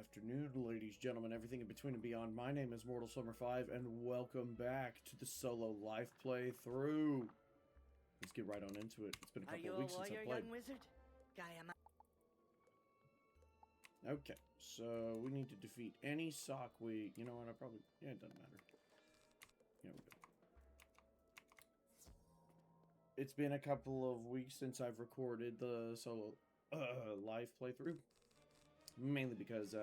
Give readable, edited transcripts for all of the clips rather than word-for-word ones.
afternoon, ladies, gentlemen, everything in between and beyond. My name is Mortal Summer 5, and welcome back to the solo life playthrough. Let's get right on into it. It's been a couple of weeks since I played. Young wizard? Okay, so we need to defeat any sock we... You know what, Yeah, it doesn't matter. Yeah, we go. It's been a couple of weeks since I've recorded the solo live playthrough. Mainly because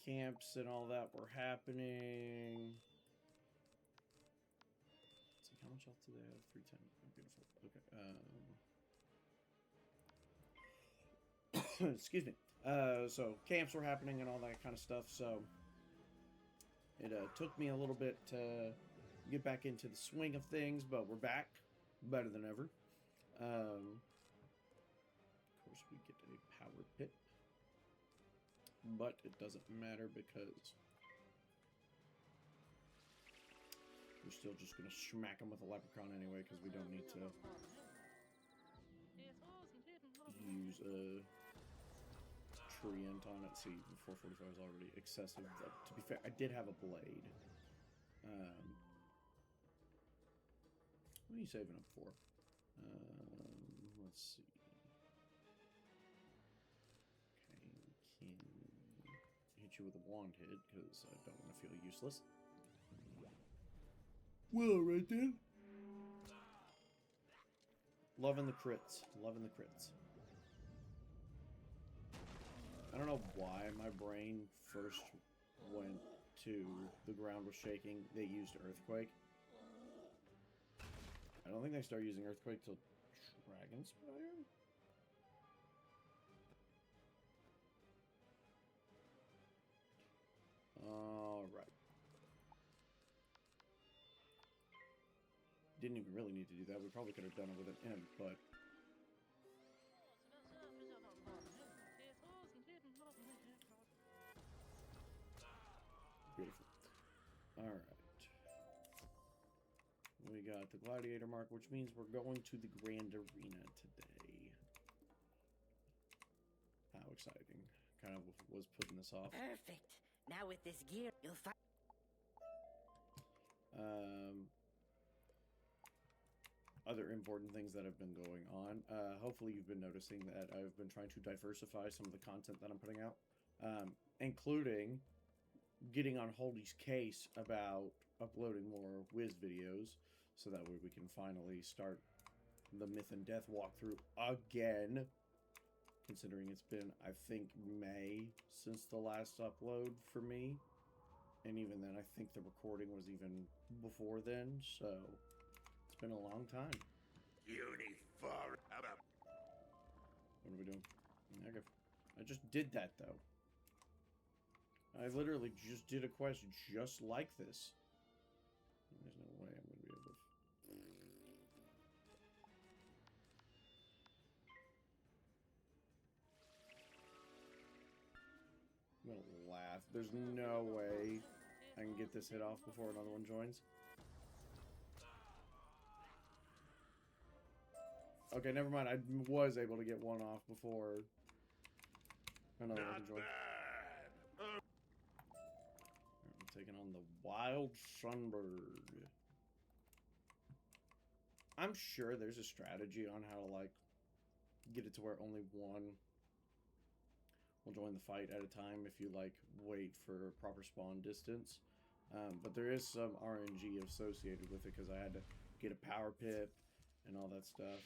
camps and all that were happening. Let's see, how much health do they have? 310. Oh, beautiful. Okay. Excuse me. So camps were happening and all that kind of stuff. So it took me a little bit to get back into the swing of things, but we're back, better than ever. Of course, we get a power pit, but it doesn't matter because we're still just going to smack him with a leprechaun anyway, because we don't need to use a treant on it. See, 445 is already excessive. But to be fair, I did have a blade. What are you saving up for? Let's see. Okay, we can hit you with a wand hit, because I don't want to feel useless. Well, right then. Loving the crits. Loving the crits. I don't know why my brain first went to the ground was shaking. They used Earthquake. I don't think they start using Earthquake till Dragonspire? Alright. Didn't even really need to do that. We probably could have done it with an imp, but... Beautiful. Alright. We got the gladiator mark, which means we're going to the grand arena today. How exciting. Kind of was putting this off. Perfect. Now with this gear, you'll find... Other important things that have been going on. Hopefully you've been noticing that I've been trying to diversify some of the content that I'm putting out. Including getting on Holdy's case about uploading more Wiz videos, so that way we can finally start the Myth and Death walkthrough again, considering it's been, I think, May since the last upload for me, and even then I think the recording was even before then, so it's been a long time. Uniform. What are we doing? Okay. I just did that though. I literally just did a quest just like this. There's no way I'm going to be able to... I'm going to laugh. There's no way I can get this hit off before another one joins. Okay, never mind. I was able to get one off before another one joined. I'm taking on the Wild Sunbird. I'm sure there's a strategy on how to, like, get it to where only one will join the fight at a time if you, like, wait for proper spawn distance. But there is some RNG associated with it because I had to get a power pip and all that stuff.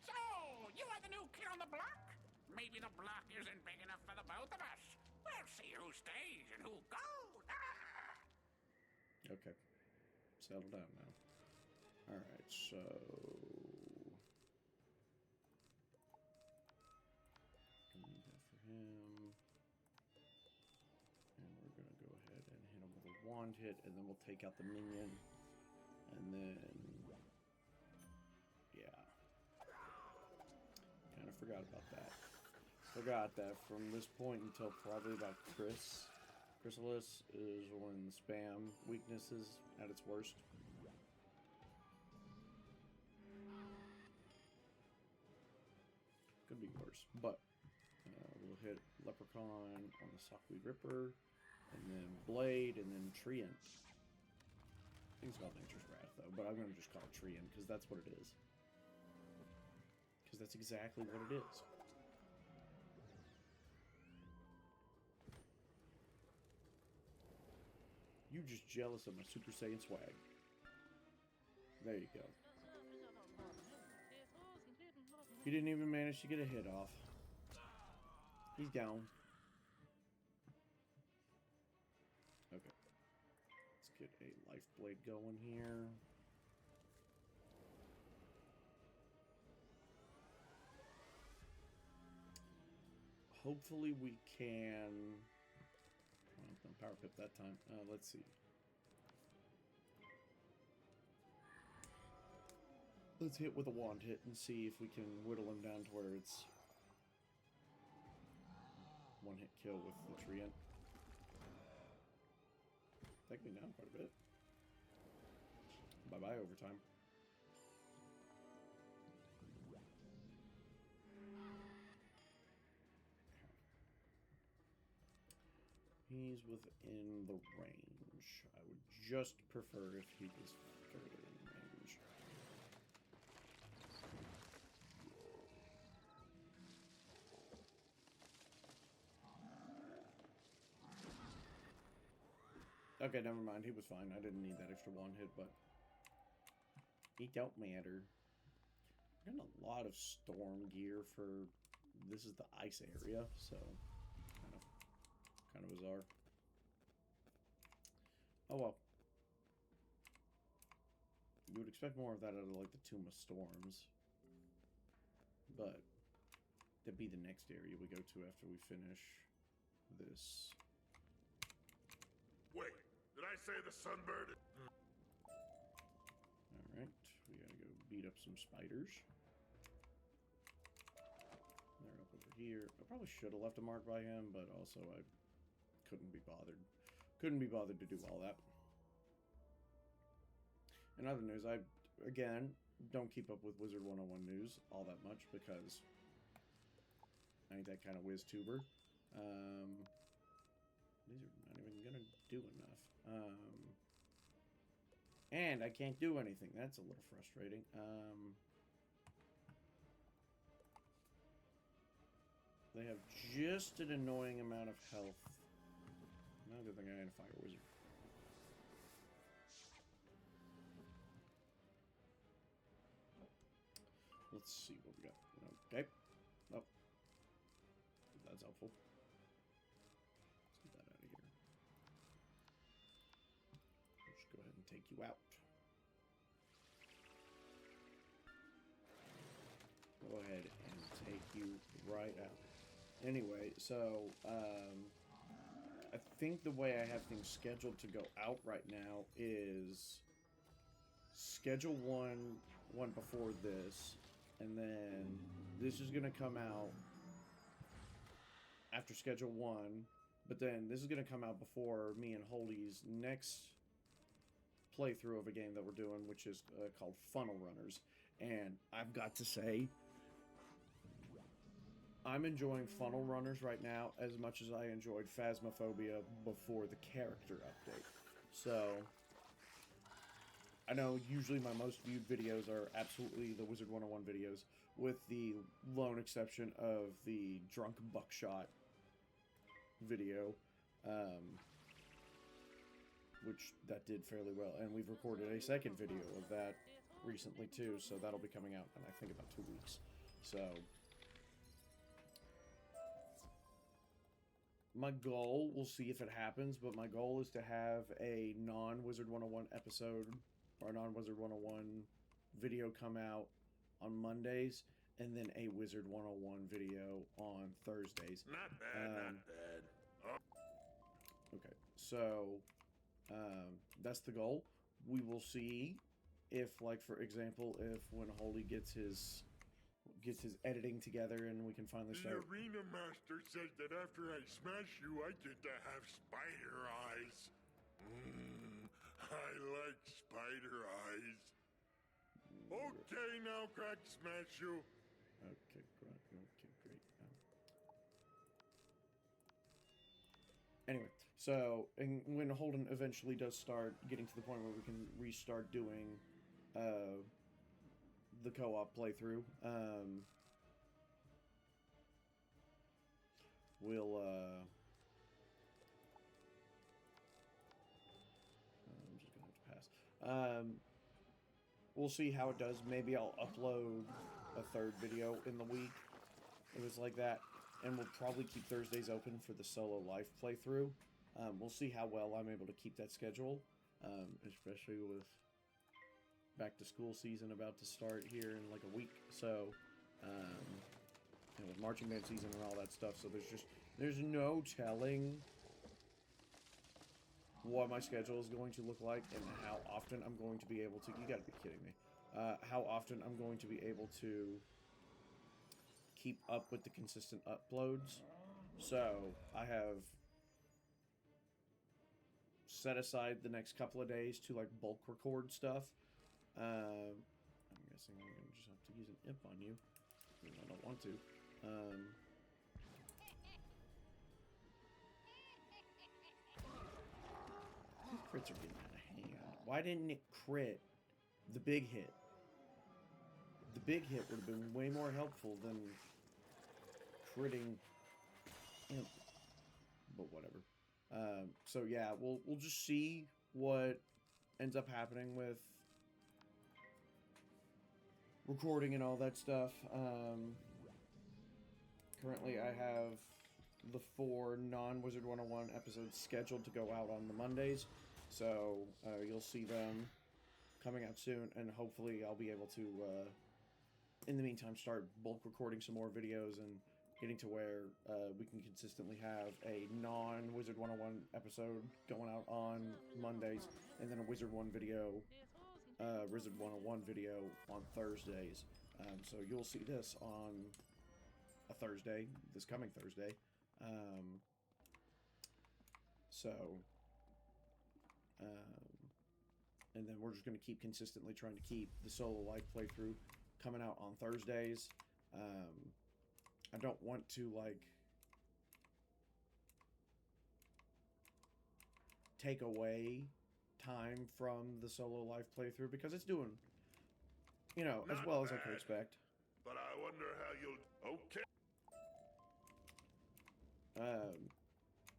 So, you are the new kid on the block? Maybe the block isn't big enough for the both of us. We'll see who stays and who goes. Okay. Settle down now. Alright, so... Gonna need that for him. And we're gonna go ahead and hit him with a wand hit, and then we'll take out the minion. And then... Yeah. Kind of forgot about that. Forgot that from this point until probably about Chrysalis is when the spam weakness is at its worst. Could be worse, but We'll hit Leprechaun on the Sockweed Ripper, and then Blade, and then Treant. I think it's called Nature's Wrath, though, but I'm going to just call it Treant, because that's what it is. Because that's exactly what it is. You just jealous of my Super Saiyan swag. There you go. He didn't even manage to get a hit off. He's down. Okay. Let's get a life blade going here. Hopefully we can... Well, don't power pip that time. Let's see. Let's hit with a wand hit and see if we can whittle him down to where it's one hit kill with the Treant. Take me down quite a bit. Bye-bye overtime. He's within the range. I would just prefer if he was further in range. Okay, never mind. He was fine. I didn't need that extra one hit, but it don't matter. I've got a lot of storm gear for... This is the ice area, so... Kind of bizarre. Oh well. You would expect more of that out of like the Tomb of Storms. But that'd be the next area we go to after we finish this. Wait, did I say the sunbird? Alright, we gotta go beat up some spiders. They're up over here. I probably should have left a mark by him, but also I couldn't be bothered. Couldn't be bothered to do all that. In other news, I, again, don't keep up with Wizard101 news all that much because I ain't that kind of whiz-tuber. These are not even gonna do enough. And I can't do anything. That's a little frustrating. They have just an annoying amount of health. No, good thing I ain't a fire wizard. Let's see what we got. Okay. Oh. That's helpful. Let's get that out of here. I'll just go ahead and take you out. Go ahead and take you right out. Anyway, so, I think the way I have things scheduled to go out right now is schedule one before this, and then this is going to come out after schedule 1, but then this is going to come out before me and Holdy's next playthrough of a game that we're doing, which is called Funnel Runners. And I've got to say, I'm enjoying Funnel Runners right now as much as I enjoyed Phasmophobia before the character update. So, I know usually my most viewed videos are absolutely the Wizard101 videos, with the lone exception of the Drunk Buckshot video, which that did fairly well. And we've recorded a second video of that recently too, so that'll be coming out in I think about 2 weeks. So... my goal, we'll see if it happens, but my goal is to have a non-Wizard101 episode, or a non-Wizard101 video come out on Mondays, and then a Wizard101 video on Thursdays. Not bad, not bad. Oh. Okay, so, that's the goal. We will see if, like, for example, if when Holdy gets his editing together and we can finally The start... arena master says that after I smash you, I get to have spider eyes. I like spider eyes. Okay, now crack smash you. Okay, great. Okay, great. So, and when Holden eventually does start getting to the point where we can restart doing the co-op playthrough, we'll I'm just gonna have to pass. We'll see how it does. Maybe I'll upload a third video in the week if it's like that, and we'll probably keep Thursdays open for the solo life playthrough. We'll see how well I'm able to keep that schedule, especially with back to school season about to start here in like a week. So, and with marching band season and all that stuff. So there's no telling what my schedule is going to look like and how often I'm going to be able to. You gotta be kidding me. How often I'm going to be able to keep up with the consistent uploads. So I have set aside the next couple of days to like bulk record stuff. I'm guessing I'm gonna just have to use an imp on you. I don't want to. Crits are getting out of hand. Why didn't it crit the big hit? The big hit would have been way more helpful than critting imp. But whatever. So yeah, we'll just see what ends up happening with recording and all that stuff. Currently I have the 4 non-Wizard101 episodes scheduled to go out on the Mondays. So you'll see them coming out soon, and hopefully I'll be able to, in the meantime, start bulk recording some more videos and getting to where we can consistently have a non-Wizard101 episode going out on Mondays, and then a Wizard101 video on Thursdays. So you'll see this on a Thursday, this coming Thursday. And then we're just going to keep consistently trying to keep the solo life playthrough coming out on Thursdays. I don't want to, like, take away time from the solo life playthrough because it's doing, you know, as well as I could expect. But I wonder how you'll... Okay.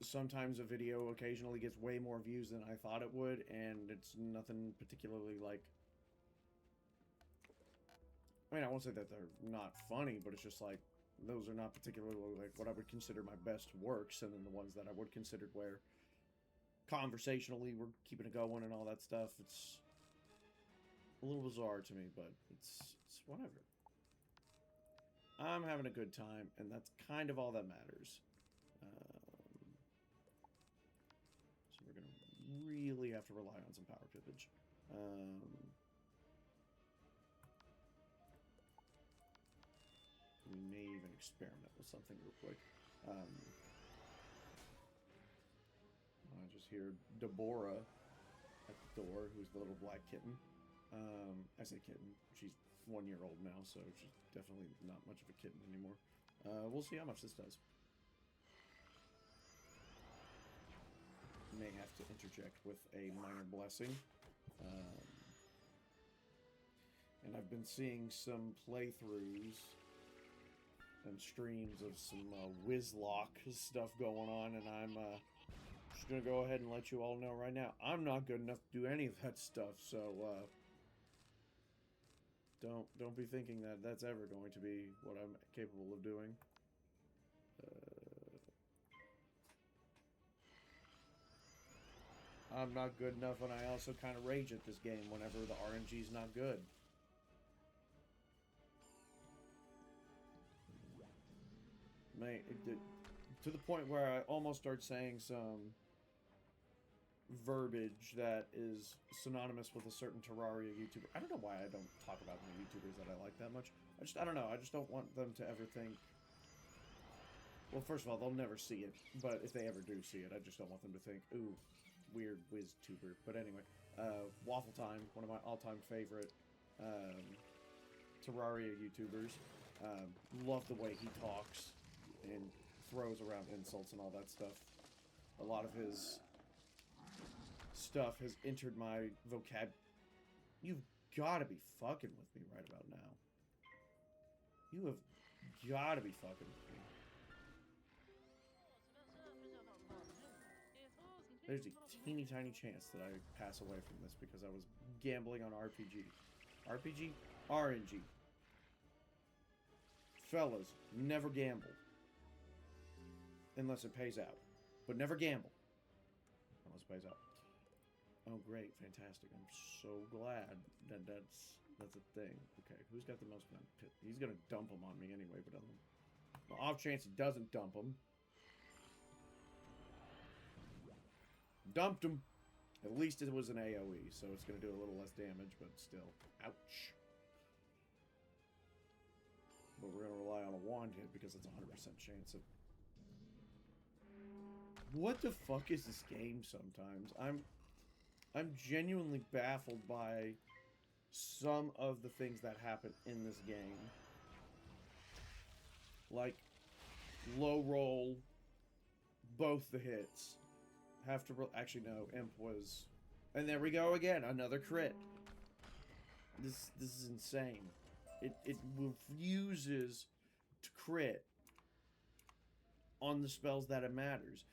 Sometimes a video occasionally gets way more views than I thought it would, and it's nothing particularly, like... I mean, I won't say that they're not funny, but it's just like, those are not particularly, like, what I would consider my best works, and then the ones that I would consider where conversationally we're keeping it going and all that stuff, it's a little bizarre to me, but it's whatever. I'm having a good time, and that's kind of all that matters. So we're going to really have to rely on some power pippage. We may even experiment with something real quick. I just hear Deborah at the door, who's the little black kitten. I say kitten. She's 1 year old now, so she's definitely not much of a kitten anymore. We'll see how much this does. May have to interject with a minor blessing. And I've been seeing some playthroughs and streams of some Wizlock stuff going on, and I'm just gonna go ahead and let you all know right now, I'm not good enough to do any of that stuff, so don't be thinking that that's ever going to be what I'm capable of doing. I'm not good enough, and I also kind of rage at this game whenever the RNG's not good. To the point where I almost start saying some verbiage that is synonymous with a certain Terraria YouTuber. I don't know why I don't talk about my YouTubers that I like that much. I don't know. I just don't want them to ever think... Well, first of all, they'll never see it, but if they ever do see it, I just don't want them to think, ooh, weird WizTuber. But anyway, Waffle Time, one of my all-time favorite Terraria YouTubers. Love the way he talks and throws around insults and all that stuff. a lot of his stuff has entered my vocab. You've got to be fucking with me right about now. You have got to be fucking with me. There's a teeny tiny chance that I pass away from this because I was gambling on RPG. RPG? RNG. Fellas, never gamble. Unless it pays out. But never gamble. Unless it pays out. Oh, great. Fantastic. I'm so glad that that's a thing. Okay, who's got the most gun? He's going to dump them on me anyway, but the off chance he doesn't dump them. Dumped him. At least it was an AoE, so it's going to do a little less damage, but still. Ouch. But we're going to rely on a wand hit because it's a 100% chance of... What the fuck is this game sometimes? I'm genuinely baffled by some of the things that happen in this game. Like, low roll, both the hits. Have to... Actually, no, Imp was... And there we go again, another crit. This is insane. It refuses to crit on the spells that it matters.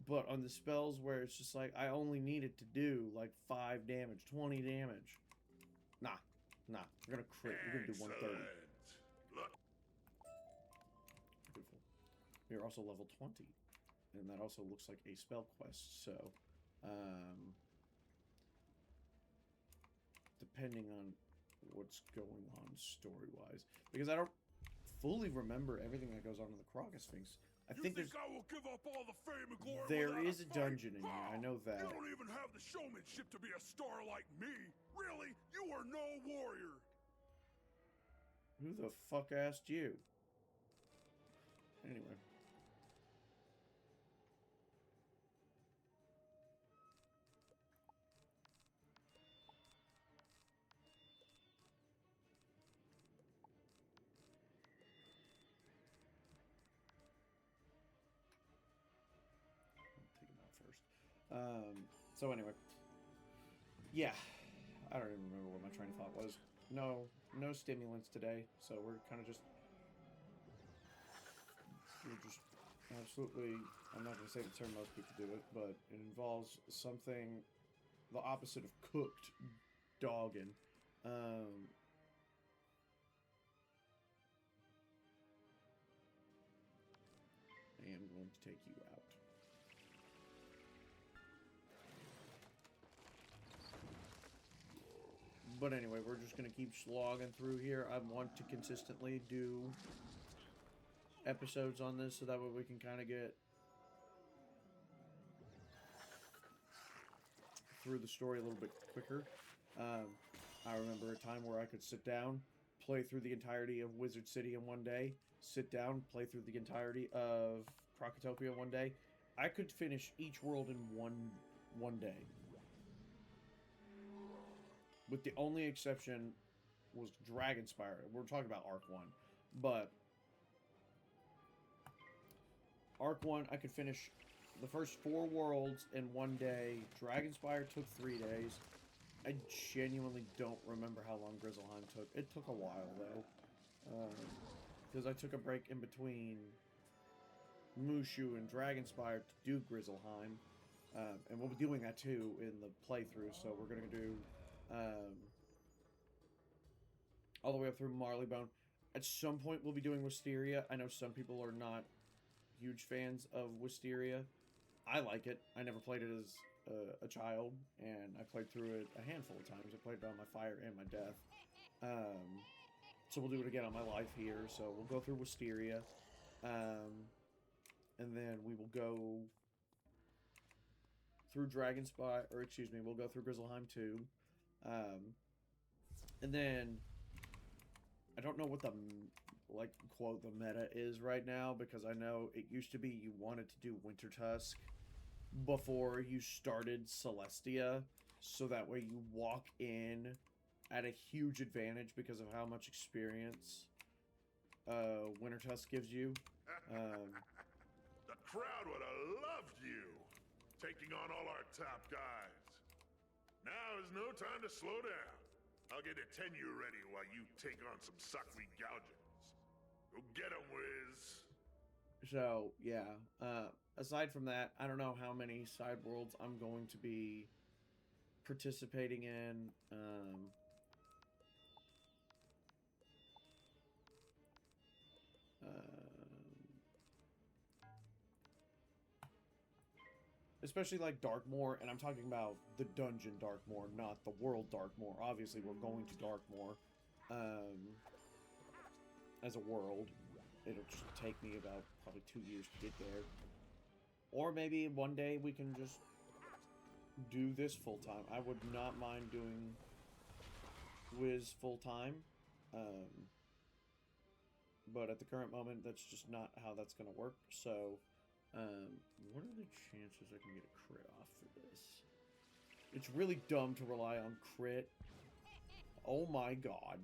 But on the spells where it's just like, I only need it to do, like, 5 damage, 20 damage. Nah. We're gonna crit. We're gonna do 130. Beautiful. We are also level 20. And that also looks like a spell quest, so... depending on what's going on story-wise. Because I don't fully remember everything that goes on in the Crocus Sphinx. I think there's... I will give up all the fame and glory there is a dungeon in here, I know that. You don't even have the showmanship to be a star like me. Really? You are no warrior. Who the fuck asked you? Anyway. So anyway, yeah, I don't even remember what my train of thought was. No stimulants today, so we're just absolutely, I'm not going to say the term most people do it, but it involves something the opposite of cooked dogging. I am going to take you out. But anyway, we're just going to keep slogging through here. I want to consistently do episodes on this so that way we can kind of get through the story a little bit quicker. I remember a time where I could sit down, play through the entirety of Wizard City in one day, sit down, play through the entirety of Crocotopia in one day. I could finish each world in one day. With the only exception was Dragonspire. We're talking about Arc 1. But Arc 1, I could finish the first 4 worlds in one day. Dragonspire took 3 days. I genuinely don't remember how long Grizzleheim took. It took a while, though. Because I took a break in between Mushu and Dragonspire to do Grizzleheim. And we'll be doing that, too, in the playthrough. So we're going to do... all the way up through Marleybone. At some point, we'll be doing Wisteria. I know some people are not huge fans of Wisteria. I like it. I never played it as a child, and I played through it a handful of times. I played it on my fire and my death. So we'll do it again on my life here. So we'll go through Wisteria. And then we will go through Dragonspire, or excuse me, we'll go through Grizzleheim 2. And then I don't know what the, like, quote, the meta is right now, because I know it used to be you wanted to do Wintertusk before you started Celestia, so that way you walk in at a huge advantage because of how much experience Wintertusk gives you. The crowd would have loved you. taking on all our top guys. Now is no time to slow down. I'll get a tenure ready while you take on some suckly gougings. Go get 'em, Wiz. So, yeah. Aside from that, I don't know how many side worlds I'm going to be participating in. Especially like Darkmoor, and I'm talking about the dungeon Darkmoor, not the world Darkmoor. Obviously, we're going to Darkmoor as a world. It'll just take me about probably 2 years to get there. Or maybe one day we can just do this full-time. I would not mind doing Wiz full-time. But at the current moment, that's just not how that's going to work. So, what are the chances I can get a crit off for this? It's really dumb to rely on crit. Oh my god.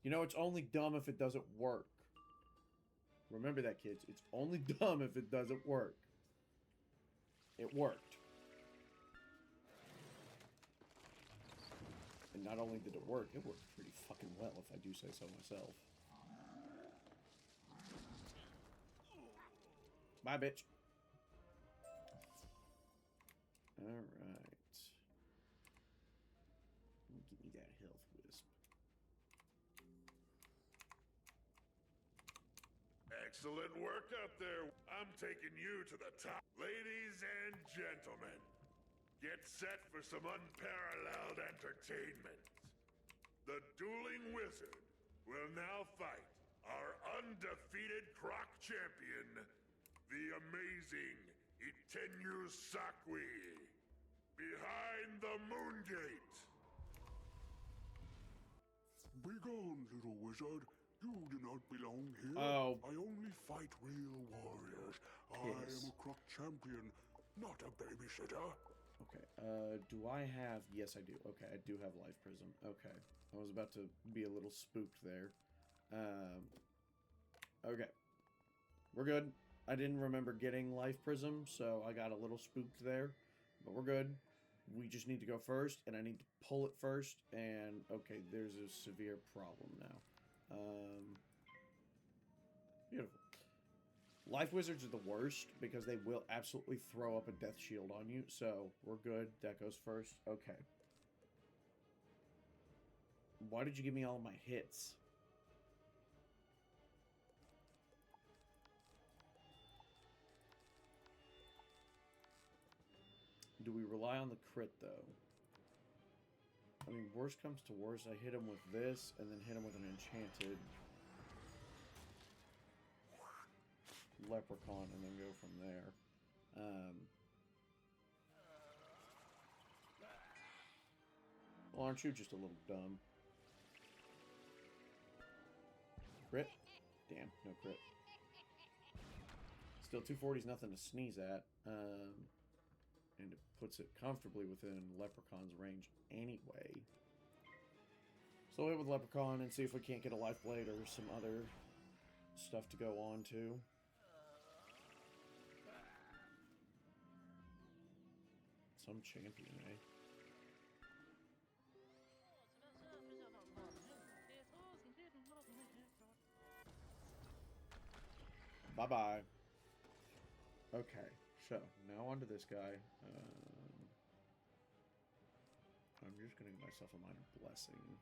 You know, it's only dumb if it doesn't work. Remember that, kids. It's only dumb if it doesn't work. It worked. And not only did it work pretty fucking well, if I do say so myself. Bye, bitch. Alright. Give me that health wisp. Excellent work up there. I'm taking you to the top. Ladies and gentlemen, get set for some unparalleled entertainment. The dueling wizard will now fight our undefeated croc champion, the amazing Itenyu Sakui, behind the moon gate. Begone, little wizard. You do not belong here. Oh. I only fight real warriors. I Yes. am a croc champion, not a babysitter. Okay, do I have... Yes, I do. Okay, I do have Life Prism. Okay. I was about to be a little spooked there. Okay. We're good. I didn't remember getting Life Prism, so I got a little spooked there. But we're good. We just need to go first, and I need to pull it first, and... Okay, there's a severe problem now. Beautiful. Life Wizards are the worst because they will absolutely throw up a death shield on you. So, we're good. That goes first. Okay. Why did you give me all of my hits? Do we rely on the crit, though? I mean, worst comes to worst, I hit him with this, and then hit him with an enchanted leprechaun, and then go from there. Well, aren't you just a little dumb? Crit? Damn, no crit. Still, 240 is nothing to sneeze at. And it puts it comfortably within Leprechaun's range anyway. So we'll hit with Leprechaun and see if we can't get a Life Blade or some other stuff to go on to. Some champion, eh? Bye-bye. Okay, so now onto this guy. I'm just gonna give myself a minor blessing.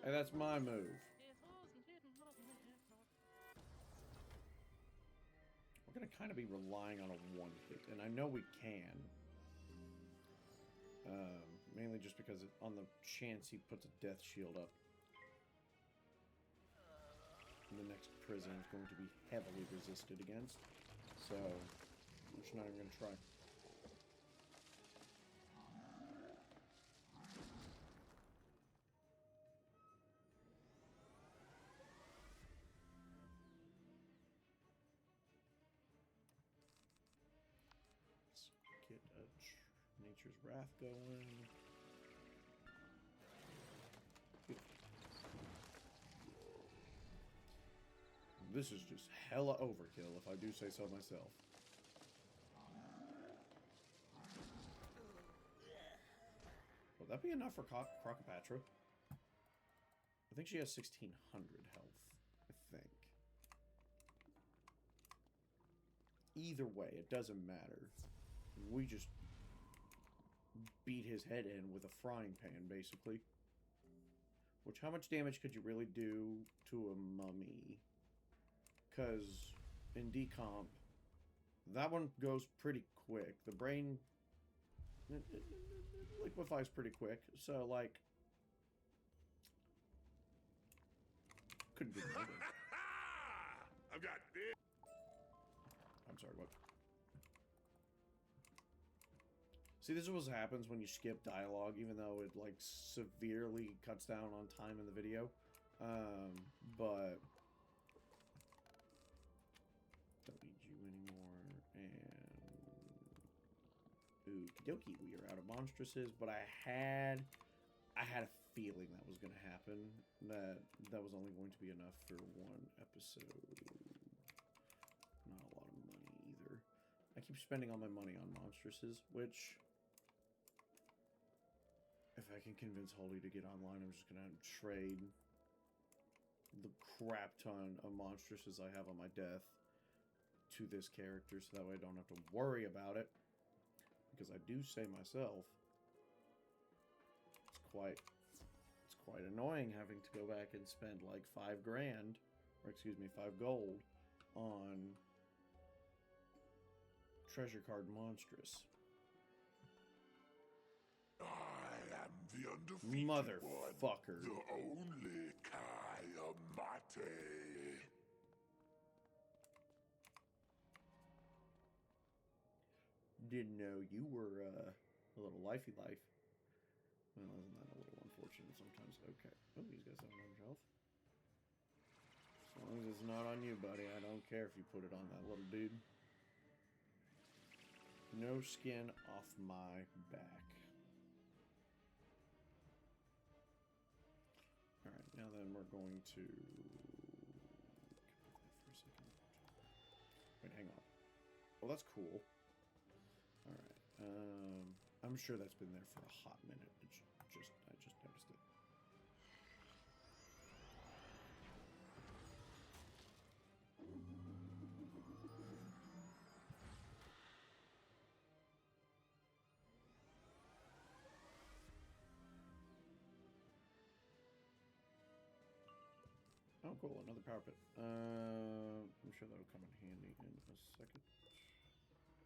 And that's my move. We're gonna kind of be relying on a one hit, and I know we can. Mainly just because on the chance he puts a death shield up, the next prison is going to be heavily resisted against. So, I'm just not even going to try. Let's get Nature's Wrath going. Beautiful. This is just hella overkill, if I do say so myself. Will that be enough for Crocopatra? I think she has 1,600 health, I think. Either way, it doesn't matter. We just beat his head in with a frying pan, basically. Which, how much damage could you really do to a mummy? Because in decomp, that one goes pretty quick. The brain it liquefies pretty quick. So, like, couldn't be murdered. I've got this. I'm sorry, what? See, this is what happens when you skip dialogue, even though it, like, severely cuts down on time in the video. But don't need you anymore. And okie dokie, we are out of monstresses. But I had a feeling that was going to happen. That was only going to be enough for one episode. Not a lot of money either. I keep spending all my money on monstresses, which, if I can convince Holly to get online, I'm just going to trade the crap ton of monstresses I have on my death to this character, so that way I don't have to worry about it. Because I do say myself, it's quite annoying having to go back and spend like 5 grand, or excuse me, 5 gold on treasure card monstrous. I am the undefeated Motherfucker. one, the only Kayamate. Didn't know you were a little lifey life. Well, isn't that a little unfortunate sometimes? Okay. Oh, he's got 700 health. As long as it's not on you, buddy, I don't care if you put it on that little dude. No skin off my back. Alright, now then we're going to... for a second. Wait, hang on. Well, that's cool. Alright, I'm sure that's been there for a hot minute. I just noticed it. Oh, cool, another power pit. I'm sure that'll come in handy in a second.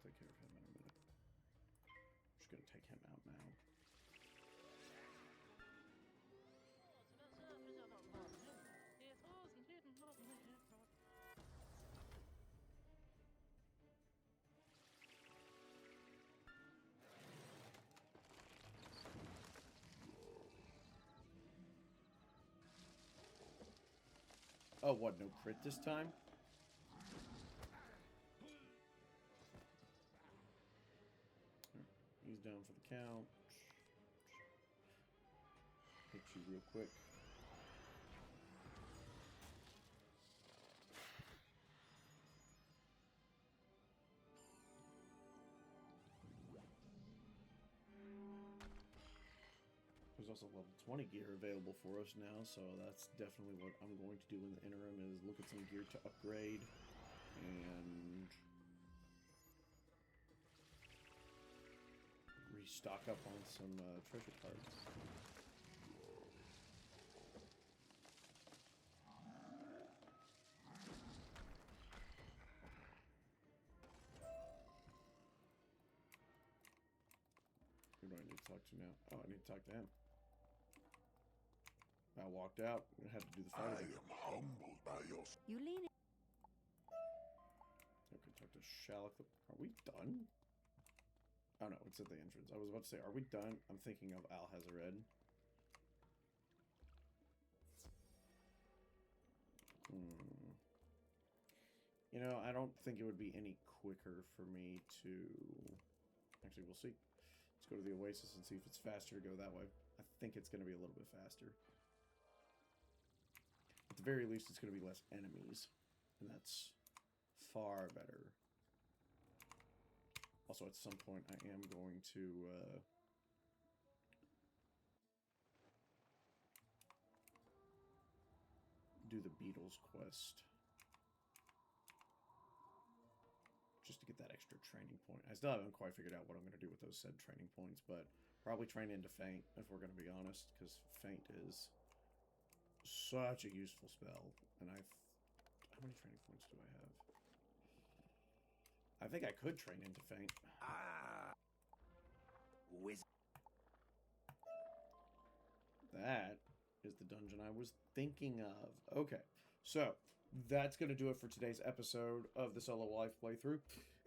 Take care of him in a minute. Just gonna take him out now. Oh, what, no crit this time? He's down for the count. Hit you real quick. There's also level 20 gear available for us now, so that's definitely what I'm going to do in the interim, is look at some gear to upgrade and restock up on some treasure cards. Who do I need to talk to now? Oh, I need to talk to him. I walked out and had to do the fight I again. am humbled by your... You lean it. Okay, talk to Shallock. Are we done? Oh no, it's at the entrance. I was about to say, are we done? I'm thinking of Alhazared. You know, I don't think it would be any quicker for me to... Actually, we'll see. Let's go to the Oasis and see if it's faster to go that way. I think it's going to be a little bit faster. At the very least, it's going to be less enemies. And that's far better. Also, at some point, I am going to do the Beatles quest. Just to get that extra training point. I still haven't quite figured out what I'm going to do with those said training points, but probably train into Feint, if we're going to be honest, because Feint is such a useful spell. And how many training points do I have? I think I could train into Feint. That is the dungeon I was thinking of. Okay, so that's going to do it for today's episode of the Solo Life playthrough.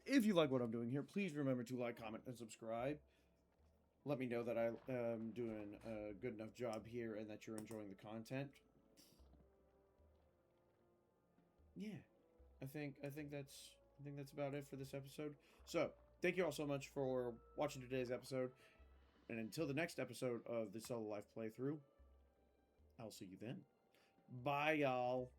If you like what I'm doing here, please remember to like, comment, and subscribe. Let me know that I am doing a good enough job here and that you're enjoying the content. Yeah, I think that's about it for this episode. So, thank you all so much for watching today's episode. And until the next episode of the Solo Life playthrough, I'll see you then. Bye, y'all.